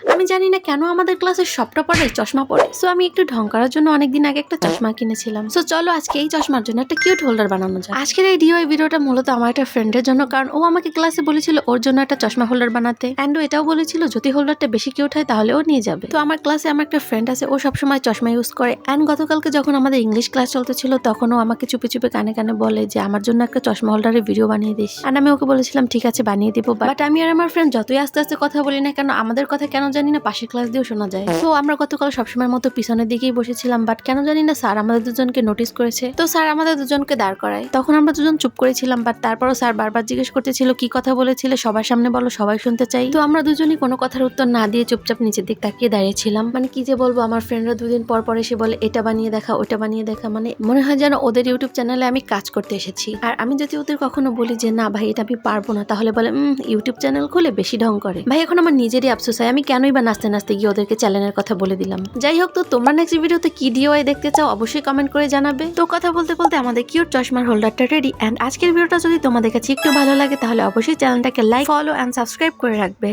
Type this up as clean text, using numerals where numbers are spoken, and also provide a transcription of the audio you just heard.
আমি জানি না কেন আমাদের ক্লাসের সব টপাররাই চশমা পরে। সো আমি একটু ঢং করার জন্য অনেকদিন আগে একটা চশমা কিনেছিলাম। সো চলো আজকে এই চশমার জন্য একটা কিউট হোল্ডার বানানো যায়। আজকের এই ডিওয়াই ভিডিওটা মূলত আমার একটা ফ্রেন্ডের জন্য, কারণ ও আমাকে ক্লাসে বলেছিল ওর জন্য একটা চশমা হোল্ডার বানাতে, এন্ড ও এটাও বলেছিল যদি হোল্ডারটা বেশি কিউট হয় তাহলে ও নিয়ে যাবে। তো আমার ক্লাসে আমার একটা ফ্রেন্ড আছে, ও সবসময় চশমা ইউজ করে, এন্ড গতকালকে যখন আমাদের ইংলিশ ক্লাস চলতেছিল তখন ও আমাকে চুপে চুপে কানে কানে বলে যে আমার জন্য একটা চশমা হোল্ডারের ভিডিও বানিয়ে দিস। আর আমি ওকে বলেছিলাম ঠিক আছে বানিয়ে দিব, বাট আমি আর আমার ফ্রেন্ড যতই আস্তে আস্তে কথা বলি না কেন আমাদের কথা কেন জানি না পাশের ক্লাস দিয়েও শোনা যায়। তো আমরা গতকাল সবসময়ের মতো পিছনের দিকেই বসেছিলাম, বাট কেন জানি না স্যার আমাদের দুজনকে নোটিস করেছে। তো স্যার আমাদের দুজনকে দাঁড় করায়, তখন আমরা দুজন চুপ করেছিলাম, বাট তারপরও স্যার বারবার জিজ্ঞেস করতেছিল কি কথা বলেছিলে, সবার সামনে বলো, সবাই শুনতে চাই। তো আমরা দুজনই কোনো কথার উত্তর না দিয়ে চুপচাপ নিচের দিক তাকিয়ে দাঁড়িয়েছিলাম। মানে কি যে বলবো, আমার ফ্রেন্ডরা দুদিন পর পর এসে বলে এটা বানিয়ে দেখা, ওটা বানিয়ে দেখা, মানে মনে হয় যেন ওদের ইউটিউব চ্যানেলে আমি কাজ করতে এসেছি। আর আমি যদি ওদের কখনো বলি যে না ভাই এটা আমি পারবো না, তাহলে বলে ইউটিউব চ্যানেল খুলে বেশি ঢং করে। ভাই এখন আমার নিজেরই আফসোস হয় আমি কেনই বা নাচতে নাচতে গিয়ে ওদেরকে চ্যানেলের কথা বলে দিলাম। যাই হোক, তো তোমরা নেক্সট ভিডিওতে কি ডিওয়াই দেখতে চাও অবশ্যই কমেন্ট করে জানাবে। তো কথা বলতে বলতে আমাদের কিউট চশমার হোল্ডারটা রেডি, এন্ড আজকের ভিডিওটা যদি তোমাদের কাছে একটু ভালো লাগে তাহলে অবশ্যই চ্যানেলটাকে লাইক, ফলো এন্ড সাবস্ক্রাইব করে রাখবে।